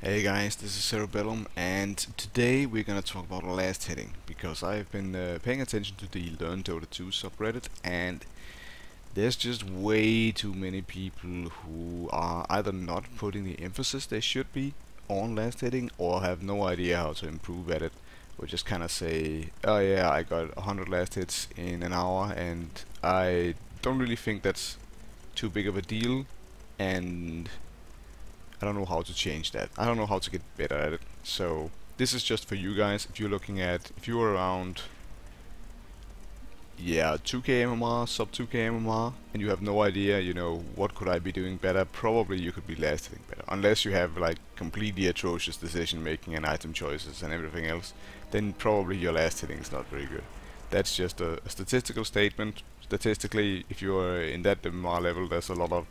Hey guys, this is Cerebellum, and today we're gonna talk about last hitting because I've been paying attention to the Learn Dota 2 subreddit, and there's just way too many people who are either not putting the emphasis they should be on last hitting or have no idea how to improve at it, or just kind of say, oh yeah, I got 100 last hits in an hour, and I don't really think that's too big of a deal, and I don't know how to change that. I don't know how to get better at it. So this is just for you guys. If you're around, yeah, 2k MMR, sub 2k MMR, and you have no idea, what could I be doing better? Probably you could be last hitting better. Unless you have like completely atrocious decision making and item choices and everything else, then probably your last hitting is not very good. That's just a statistical statement. Statistically, if you're in that MMR level, there's a lot of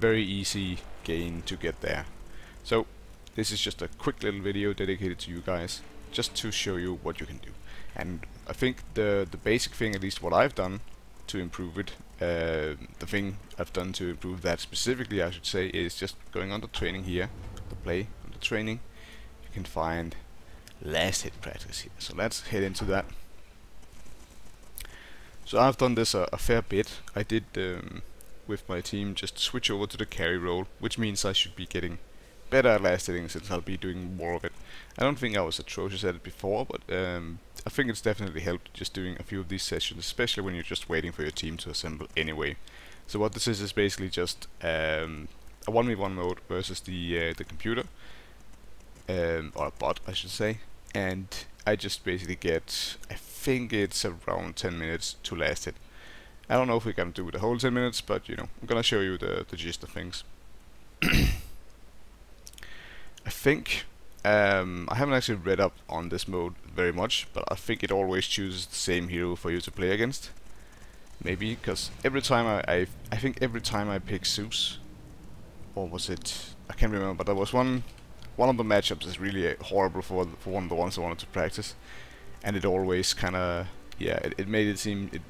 very easy gain to get there. So this is just a quick little video dedicated to you guys, just to show you what you can do. And I think the basic thing, at least what I've done to improve it, the thing I've done to improve that specifically, I should say, is just going on the training here, the play, on the training. You can find last hit practice here. So let's head into that. So I've done this a fair bit. I did with my team just switch over to the carry role, which means I should be getting better at last hitting since I'll be doing more of it. I don't think I was atrocious at it before, but I think it's definitely helped just doing a few of these sessions, especially when you're just waiting for your team to assemble anyway. So what this is basically just a 1v1 mode versus the computer, or a bot I should say, and I just basically get, I think it's around 10 minutes to last hit. I don't know if we're gonna do the whole 10 minutes, but I'm gonna show you the gist of things. I think I haven't actually read up on this mode very much, but I think it always chooses the same hero for you to play against. Maybe because every time I think every time I pick Zeus, or was it? I can't remember, but there was one of the matchups is really horrible for one of the ones I wanted to practice, and it always kind of. Yeah, it made it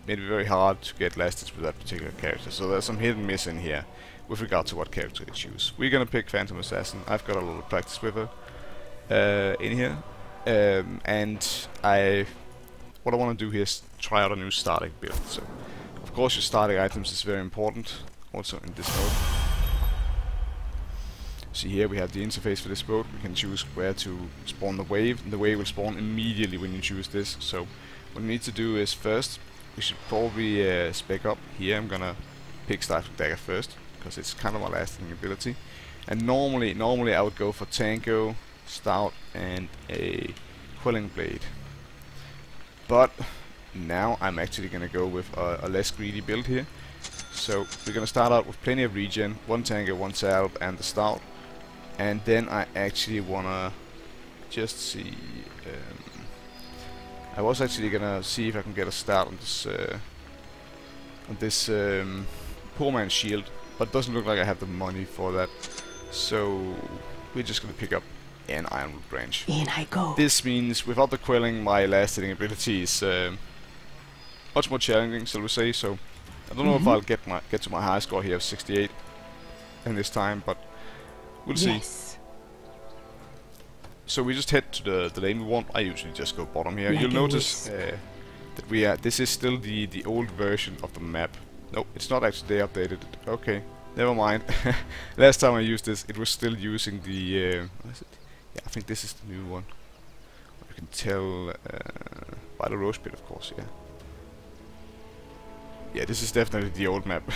very hard to get last hits with that particular character. So there's some hit and miss in here with regard to what character to choose. We're gonna pick Phantom Assassin. I've got a little practice with her in here, and what I want to do here is try out a new starting build. So of course your starting items is very important, also in this mode. See here we have the interface for this mode. We can choose where to spawn the wave, and the wave will spawn immediately when you choose this. So what we need to do is first, we should probably spec up. Here I'm gonna pick Stifling Dagger first, because it's kind of my lasting ability. And normally I would go for Tango, Stout, and a Quelling Blade. But now I'm actually gonna go with a less greedy build here. So we're gonna start out with plenty of regen, one Tango, one Salve, and the Stout. And then I actually wanna just see. I was actually gonna see if I can get a start on this poor man's shield, but it doesn't look like I have the money for that. So we're just gonna pick up an Ironwood branch. In I go. This means without the quelling, my last hitting ability is much more challenging, shall we say. So I don't know if I'll get to my high score here of 68 in this time, but we'll see. So we just head to the lane we want. I usually just go bottom here. You'll notice that this is still the old version of the map. No, it's not actually, they updated it. Okay, never mind. Last time I used this, it was still using the what is it? Yeah, I think this is the new one. You can tell by the Rose Pit, of course. Yeah. Yeah, this is definitely the old map.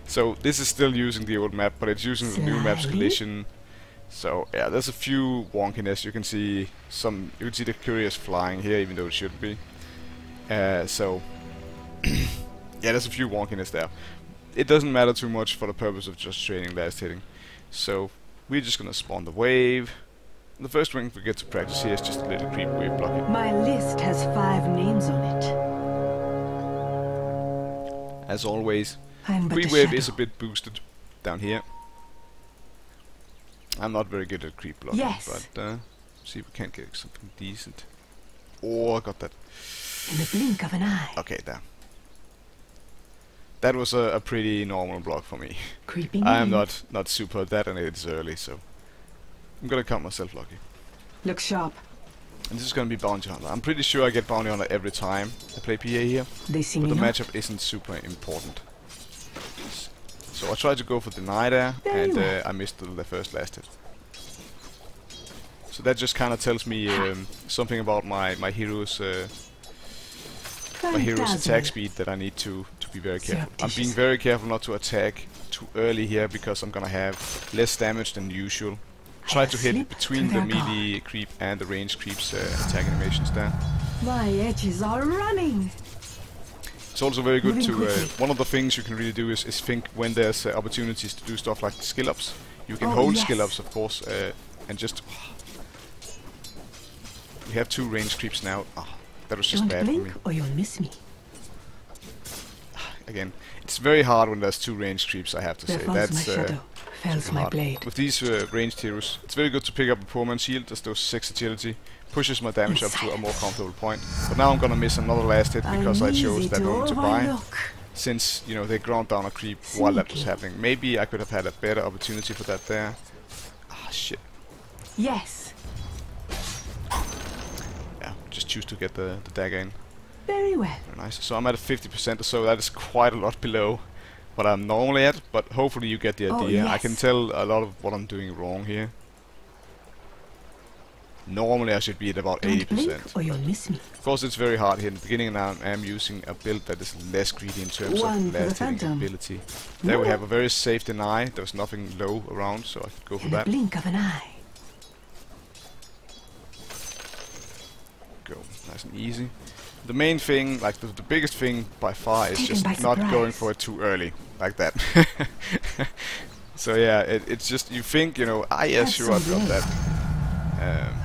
So this is still using the old map, but it's using the new map's collision. So yeah, there's a few wonkiness. You can see the Curious flying here, even though it shouldn't be. So yeah, there's a few wonkiness there. It doesn't matter too much for the purpose of just training last hitting. So we're just gonna spawn the wave. The first thing we get to practice here is just a little creep wave blocking. My list has 5 names on it. As always, creep wave is a bit boosted down here. I'm not very good at creep blocking, but see if we can't get something decent. Oh, I got that. In the blink of an eye. Okay, there. That was a pretty normal block for me. Creeping I am not super at that, and it's early, so I'm gonna count myself lucky. Look sharp. And this is gonna be Bounty Hunter. I'm pretty sure I get Bounty Hunter every time I play PA here. They see But me the not. matchup isn't super important. So I tried to go for deny there, Very and well. I missed the first last hit. So that just kind of tells me something about my hero's attack speed that I need to be very careful. I'm being very careful not to attack too early here because I'm gonna have less damage than usual. Try to hit between the melee creep and the range creep's attack animations there. My edges are running. It's also very good Moving to, quickly. one of the things you can really do is think when there's opportunities to do stuff like skill ups. You can Oh, hold yes. skill ups, of course, and just... We have 2 range creeps now. That was just Don't bad for me. blink or you'll miss me. Again, it's very hard when there's 2 range creeps, I have to There say. falls my That's shadow. Fells super my hard. blade. With these ranged heroes, it's very good to pick up a poor man's shield. There's those 6 agility. Pushes my damage up to a more comfortable point. But now I'm gonna miss another last hit because I chose that moment to buy. Since, you know, they ground down a creep while that was Sneaky. happening. Maybe I could have had a better opportunity for that there. Shit. Yes. Yeah, just choose to get the dagger in. Very well. Very nice. So I'm at a 50% or so. That is quite a lot below what I'm normally at, but hopefully you get the Oh, idea. I yes. can tell a lot of what I'm doing wrong here. Normally I should be at about Don't 80%. blink or you'll miss me. Of course it's very hard here in the beginning, and I am using a build that is less greedy in terms One of for the last hitting phantom. ability. There we No. have a very safe deny. There was nothing low around, so I could go for In the that. blink of an eye. Go nice and easy. The main thing, like the biggest thing by far, is Taken just by not surprise. going for it too early, like that. So yeah, it's just, you think, you know, yes, Have sure, some I've got blood. that.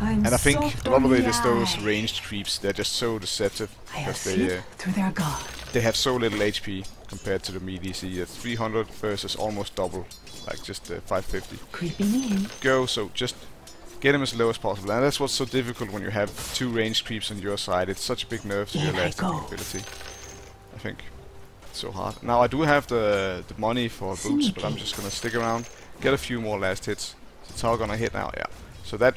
I'm And I think soft a lot of on it the is those eye. ranged creeps. They're just so deceptive I have because they slipped through their guard. they have so little HP compared to the melee. See, it's 300 versus almost double, like just 550. Creeping in. Go, so just get him as low as possible. And that's what's so difficult when you have 2 ranged creeps on your side. It's such a big nerf to your Here I last hitting go. ability. I think it's so hard. Now I do have the money for boots, but I'm Sneaky. just gonna stick around, get a few more last hits. Is the tower gonna hit now? Yeah. So that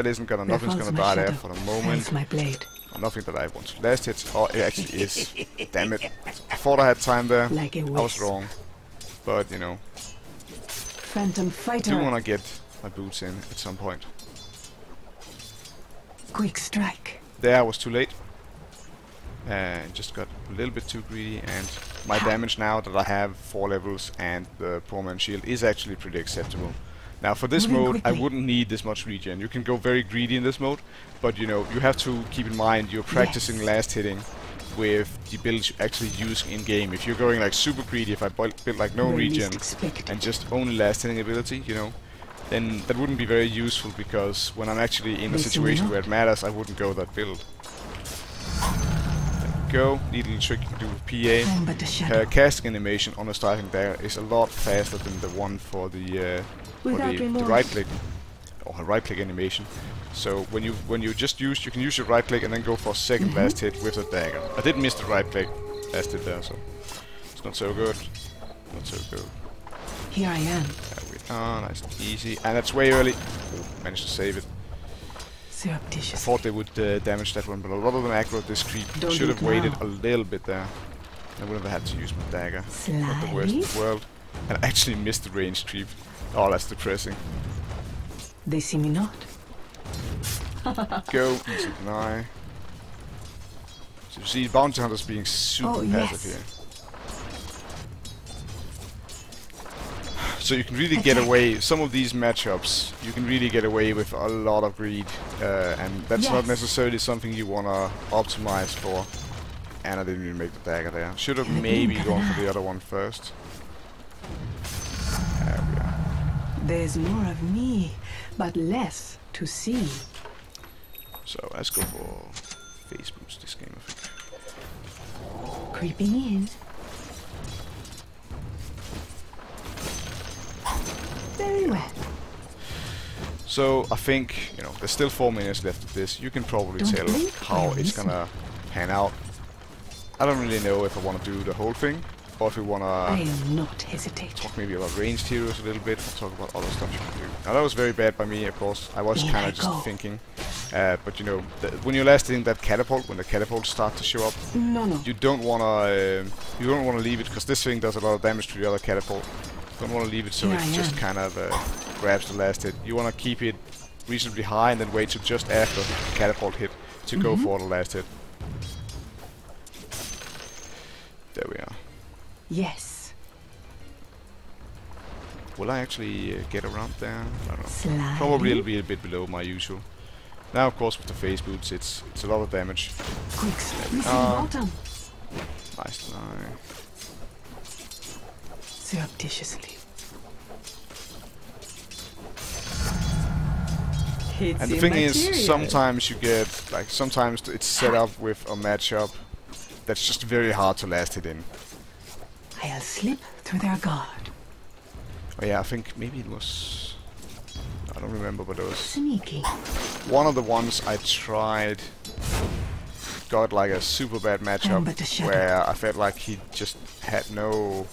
isn't gonna, There nothing's falls gonna my die there shadow. for the Fells moment. my blade. Nothing that I want to. Last hits. Oh, it actually is. Damn it. I thought I had time there. Like a I was wisp. wrong. But, you know, Phantom I fighter. do want to get my boots in at some point. Quick strike. There I was too late. And just got a little bit too greedy, and my damage now that I have 4 levels and the poor man's shield is actually pretty acceptable. Now for this Moving mode I quickly. wouldn't need this much regen. You can go very greedy in this mode, but you know, you have to keep in mind you're practicing Yes. last hitting with the builds you actually use in game. If you're going like super greedy, if I build like no The regen least expected. and just only last hitting ability, you know, then that wouldn't be very useful, because when I'm actually in a They see me situation not. where it matters, I wouldn't go that build. There we go. Neat little trick you can do with PA. I'm but a shadow. Casting animation on a striking dagger is a lot faster than the one for the Without remorse. right click, or a right click animation. So when you just use, you can use your right click and then go for a second last hit with the dagger. I did miss the right click last hit there, so it's not so good. Not so good. Here I am. There we are, nice and easy, and that's way early. Oh, managed to save it. I Surreptitious. thought they would damage that one, but a lot of them aggroed this creep. Don't Should do have it waited now. a little bit there. I would have had to use my dagger. Not the worst in Slyly. the world. And I actually missed the ranged creep. Oh, that's depressing. They see me not. Go, easy deny. So you see, Bounty Hunter's being super Oh, passive yes. here. So you can really get Attack. away, some of these matchups, you can really get away with a lot of greed. And that's not Yes. necessarily something you want to optimize for. And I didn't even make the dagger there. Should have In the maybe blink of gone an for the other one first. There we are. There's more of me, but less to see. So let's go for face boost this game, I think. Creeping in. Very well. So I think, you know, there's still 4 minutes left of this. You can probably Don't tell blink how or it's listen. gonna pan out. I don't really know if I want to do the whole thing, or if you wanna I am not hesitate. talk maybe about ranged heroes a little bit, or talk about other stuff you can do. Now that was very bad by me, of course. I was Here kind I of just go. thinking, but you know, when you're last hitting that catapult, when the catapults start to show up, No, no. you don't wanna leave it, because this thing does a lot of damage to the other catapult. You don't wanna leave it so Here it I just am. kind of grabs the last hit. You wanna keep it reasonably high and then wait till just after the catapult hit to go for the last hit. There we are. Yes. Will I actually get around there? I don't know. Slide. Probably it'll be a bit below my usual. Now, of course, with the phase boots, it's a lot of damage. Quick, missing Ah. bottom. Nice line. Surreptitiously. It's And the thing is, immaterial. sometimes you get sometimes it's set up with a matchup that's just very hard to last hit in. I'll slip through their guard. Oh yeah, I think maybe it was. I don't remember, but it was Sneaky. one of the ones I tried. Got like a super bad matchup but a shadow. where I felt like he just had no.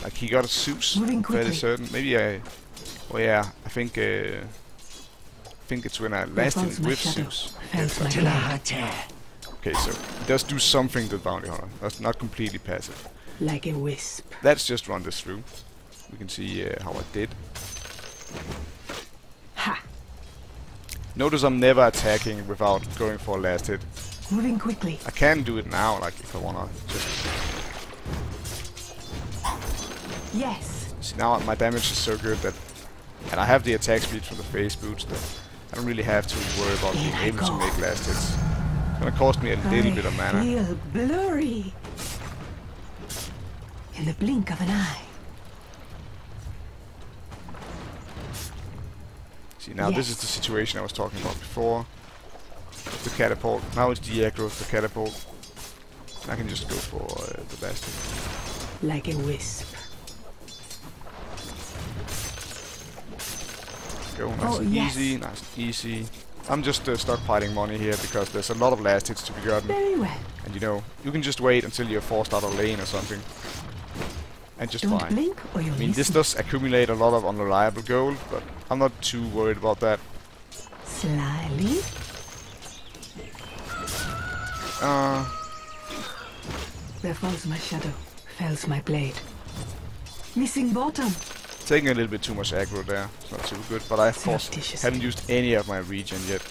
Like he got a Zeus, Moving fairly quickly. certain. Maybe I. Oh yeah, I think it's when I last falls hit my with shadow. Zeus. Fells my blade. Okay, so it does do something to the bounty hunter. That's not completely passive. Like a wisp. Let's just run this through. We can see how I did. Ha! Notice I'm never attacking without going for a last hit. Moving quickly. I can do it now, like if I wanna just. Yes. See, now my damage is so good that, and I have the attack speed from the phase boots that I don't really have to worry about being Here I able to go. make last hits. It's gonna cost me a little bit of I mana. feel blurry. In the blink of an eye. See, now this is Yes. the situation I was talking about before. The catapult. Now it's the aggro of the catapult. I can just go for the last hit. Like a wisp. Go nice Oh, and yes. easy, nice and easy. I'm just stockpiling money here because there's a lot of last hits to be gotten. Very well. And you know, you can just wait until you're forced out of lane or something. And just Don't fine. blink or you'll I mean, miss this me. does accumulate a lot of unreliable gold, but I'm not too worried about that. Slyly. There falls my shadow. Fells my blade. Missing bottom. Taking a little bit too much aggro there. It's not too good, but I of course Surreptitiously. haven't used any of my regen yet.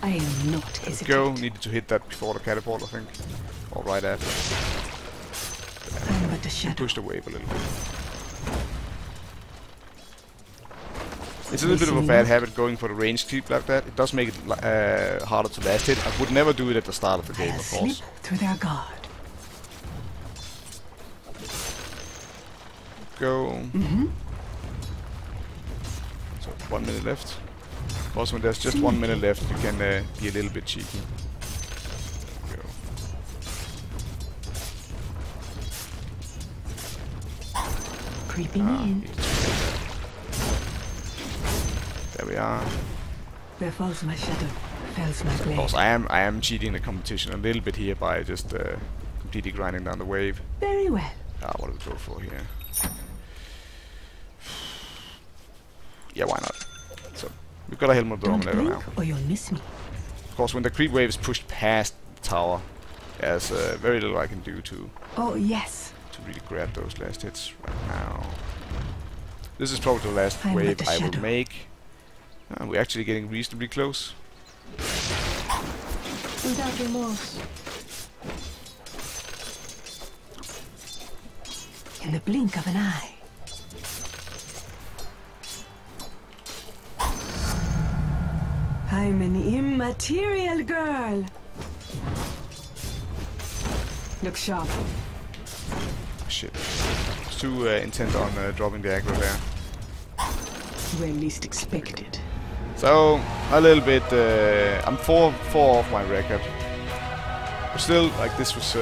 I am not Go, hesitating. needed to hit that before the catapult, I think. Or right after. I'm but a shadow. Pushed the wave a little bit. It's a little bit of a bad habit going for the range creep like that. It does make it harder to last hit. I would never do it at the start of the game, I'll of slip course. through their guard. Go. So 1 minute left. Also, when there's just 1 minute left, you can be a little bit cheeky. Go. Creeping in. There we are. There falls my shadow. Fells my Of blade. course, I am cheating the competition a little bit here by just completely grinding down the wave. Very well. What do we go for here? Yeah, why not? So, we've got a Helm of the Don't Dominator blink now. or you'll miss me. Of course, when the creep wave is pushed past the tower, there's very little I can do to Oh, yes. really grab those last hits right now. This is probably the last I'm wave but a I will shadow. make. We're actually getting reasonably close. Without remorse. In the blink of an eye. I'm an immaterial girl. Look sharp. Shit. It's too intent on dropping the aggro there. Where least expected. So, a little bit, I'm 4 off my record. But still, like, this was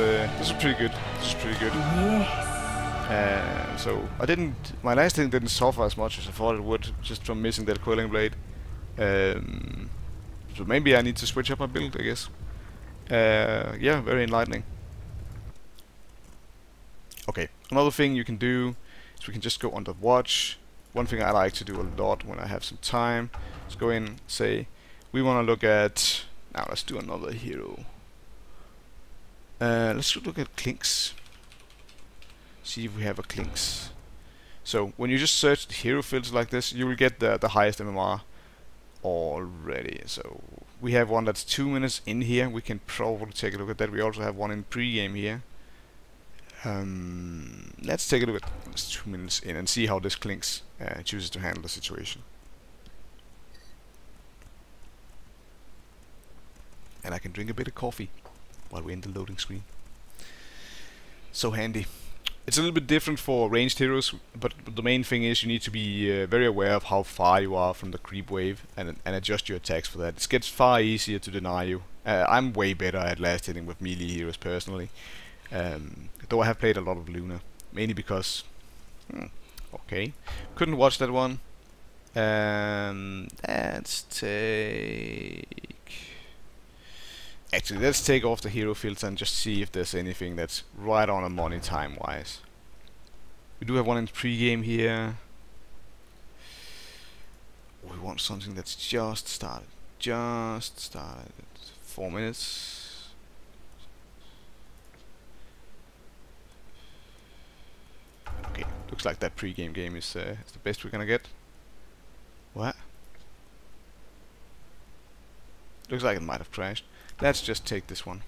pretty good. This was pretty good. Yes. So, my last thing didn't suffer as much as I thought it would, just from missing that Quelling Blade. So maybe I need to switch up my build, I guess. Yeah, very enlightening. Okay, another thing you can do is we can just go under watch. One thing I like to do a lot when I have some time is go in, say, we want to look at, now let's do another hero. Let's look at Clinkz. See if we have a Clinkz. So when you just search the hero fields like this, you will get the highest MMR already. So we have one that's 2 minutes in here. We can probably take a look at that. We also have one in pre-game here. Let's take a look at this 2 minutes in and see how this Clinkz chooses to handle the situation. And I can drink a bit of coffee while we're in the loading screen. So handy. It's a little bit different for ranged heroes, but the main thing is you need to be very aware of how far you are from the creep wave and adjust your attacks for that. It gets far easier to deny you. I'm way better at last hitting with melee heroes personally, though I have played a lot of Luna, mainly because okay, couldn't watch that one. Let's take off the hero filter and just see if there's anything that's right on the money time-wise. We do have one in pre-game here. We want something that's just started. 4 minutes. Okay, looks like that pre-game game is the best we're gonna get. What? Looks like it might have crashed. Let's just take this one.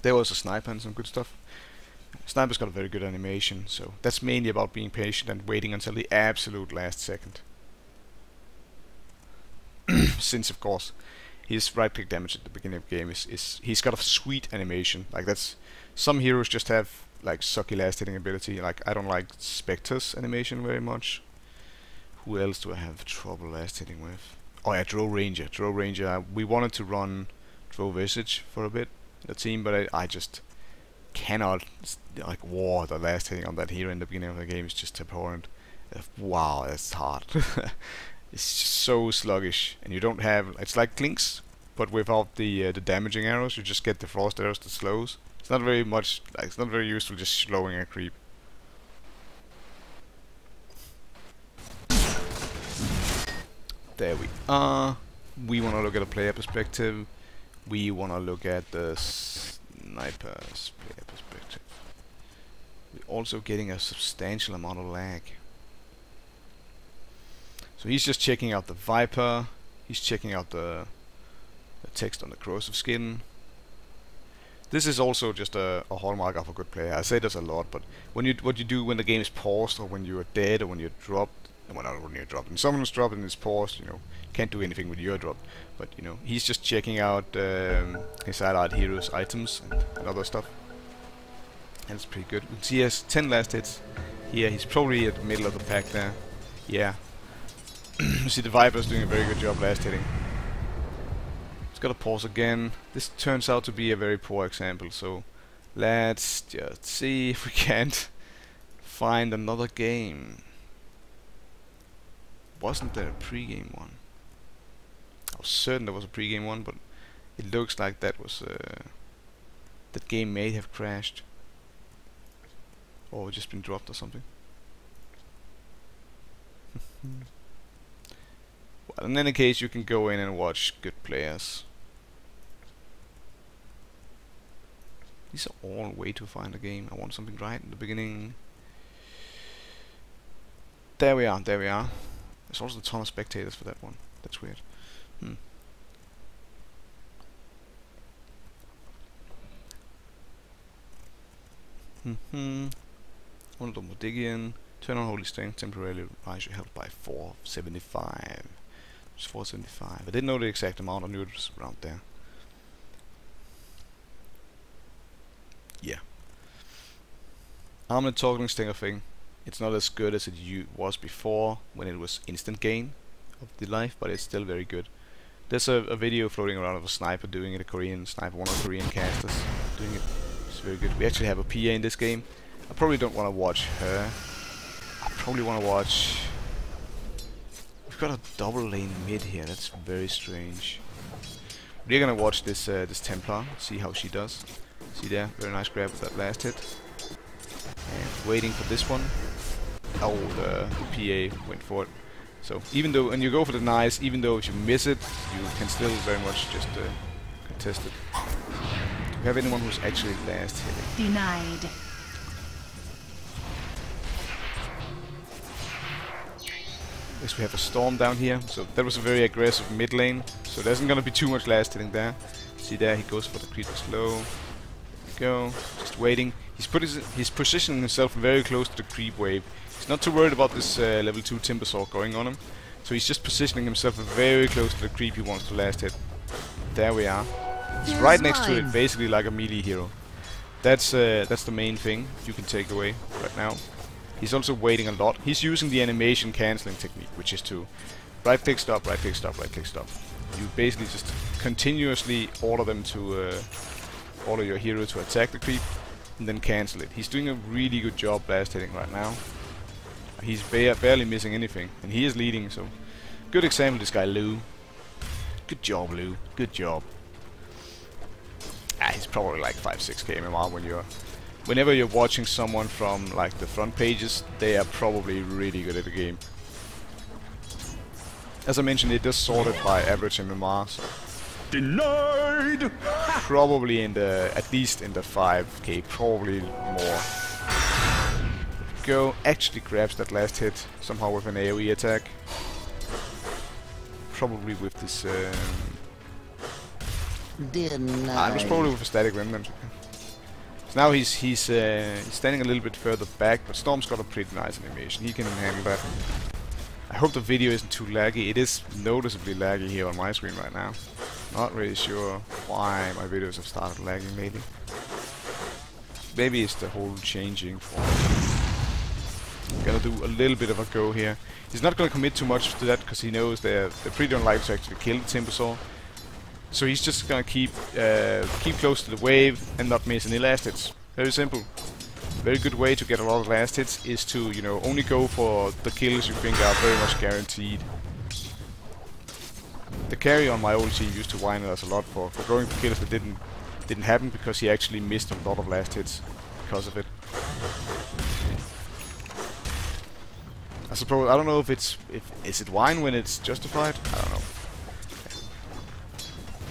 There was a sniper and some good stuff. Sniper's got a very good animation, so that's mainly about being patient and waiting until the absolute last second. Since of course his right click damage at the beginning of the game is he's got a sweet animation. Like that's some heroes just have like sucky last hitting ability. Like I don't like Spectre's animation very much. Who else do I have trouble last hitting with? Oh yeah, Drow Ranger. We wanted to run Drow Visage for a bit in the team, but I just cannot like the last hitting on that hero in the beginning of the game is just abhorrent. Wow, that's hard. It's just so sluggish, and you don't have. It's like Clinkz, but without the damaging arrows. You just get the frost arrows that slows. It's not very much. Like, it's not very useful just slowing a creep. There we are. We want to look at a player perspective. We want to look at the sniper's player perspective. We're also getting a substantial amount of lag. So he's just checking out the Viper. He's checking out the text on the corrosive skin. This is also just a hallmark of a good player. I say this a lot, but what you do when the game is paused, or when you're dead, or when you're dropped, well, not when you're dropped, when someone's dropped and it's paused, you know, can't do anything when you're dropped. But you know, he's just checking out his allied heroes' items and other stuff, and it's pretty good. He has 10 last hits. Here, he's probably at the middle of the pack there. Yeah. You see, the Viper's doing a very good job last hitting. It's got to pause again. This turns out to be a very poor example, so let's just see if we can't find another game. Wasn't there a pre-game one? I was certain there was a pre-game one, but it looks like that was that game may have crashed or just been dropped or something. Well, in any case, you can go in and watch good players. These are all way to find a game. I want something right in the beginning. There we are, there we are. There's also a ton of spectators for that one. That's weird. One Modigian. Turn on Holy Strength, temporarily rise your health by 475. It's 475. I didn't know the exact amount, I knew it was around there. Yeah. Armored Talking Stinger thing. It's not as good as it was before, when it was instant gain of the life, but it's still very good. There's a video floating around of a sniper doing it, a Korean sniper, one of the Korean casters doing it. It's very good. We actually have a PA in this game. I probably don't want to watch her. I probably want to watch... We've got a double lane mid here, that's very strange. We're gonna watch this this Templar, see how she does. See there, very nice grab with that last hit. And waiting for this one. Oh, the PA went for it. So even though, and you go for the nice, even though if you miss it, you can still very much just contest it. Do we have anyone who's actually last hitting? Denied. Yes, we have a Storm down here, so that was a very aggressive mid lane, so there isn't gonna be too much last hitting there. See there, he goes for the creep slow. Go, just waiting. He's positioning himself very close to the creep wave. He's not too worried about this level 2 Timbersaw going on him, so he's just positioning himself very close to the creep he wants to last hit. There we are. He's right next to it, basically like a melee hero. That's the main thing you can take away right now. He's also waiting a lot. He's using the animation cancelling technique, which is to right click stop, right click stop, right click stop. You basically just continuously order them to order your hero to attack the creep and then cancel it. He's doing a really good job blast hitting right now. He's barely missing anything, and he is leading, so good example, this guy Lou. Good job, Lou. Good job. He's probably like 5-6k MMR whenever you're watching someone from like the front pages, they are probably really good at the game. As I mentioned, it is sorted by average MMR, so Denied! probably in the, at least in the 5k, probably more. Go, actually grabs that last hit somehow with an AoE attack. Probably with this Denied. it was probably with a static remnant. So now he's standing a little bit further back, but Storm's got a pretty nice animation. He can handle that. I hope the video isn't too laggy. It is noticeably laggy here on my screen right now. Not really sure why my videos have started lagging lately. Maybe it's the whole changing form. I'm gonna do a little bit of a go here. He's not gonna commit too much to that because he knows they're pretty unlikely to actually kill the Timbersaw. So he's just gonna keep close to the wave and not miss any last hits. Very simple. Very good way to get a lot of last hits is to, you know, only go for the kills you think are very much guaranteed. The carry on my old team used to whine at us a lot for going for kills that didn't happen because he actually missed a lot of last hits because of it. I suppose I don't know if is it whine when it's justified? I don't know.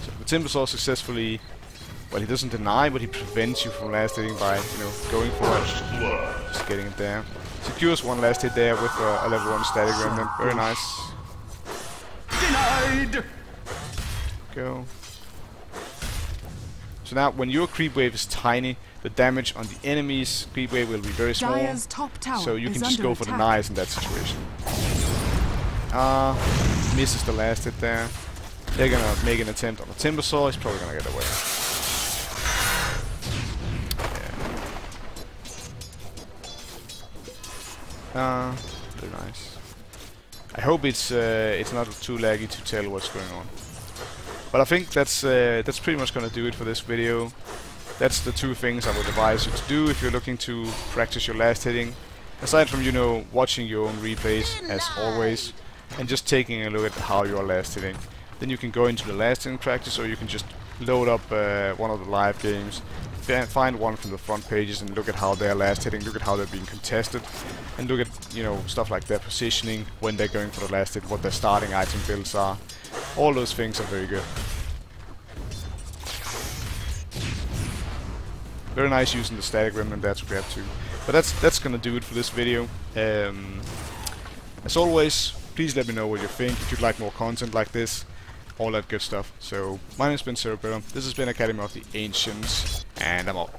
So the Timbersaw successfully, well, he doesn't deny, but he prevents you from last hitting by, you know, going for it, just getting it there. Secures one last hit there with a level 1 static remnant. Very nice. Denied! Go. So now, when your creep wave is tiny, the damage on the enemy's creep wave will be very small. Dire's top tower So you is can just under go for the attack. knives in that situation. Misses the last hit there. They're gonna make an attempt on the Timbersaw. He's probably gonna get away. Yeah. Very nice. I hope it's not too laggy to tell what's going on. But I think that's pretty much gonna do it for this video. That's the two things I would advise you to do if you're looking to practice your last hitting. Aside from, you know, watching your own replays as always, and just taking a look at how you're last hitting. Then you can go into the last hitting practice, or you can just load up one of the live games, find one from the front pages and look at how they're last hitting, look at how they're being contested, and look at, you know, stuff like their positioning, when they're going for the last hit, what their starting item builds are. All those things are very good. Very nice using the static remnant there to grab too. But that's gonna do it for this video. As always, please let me know what you think, if you'd like more content like this, all that good stuff. So, my name's been Cerebellum, this has been Academy of the Ancients, and I'm out.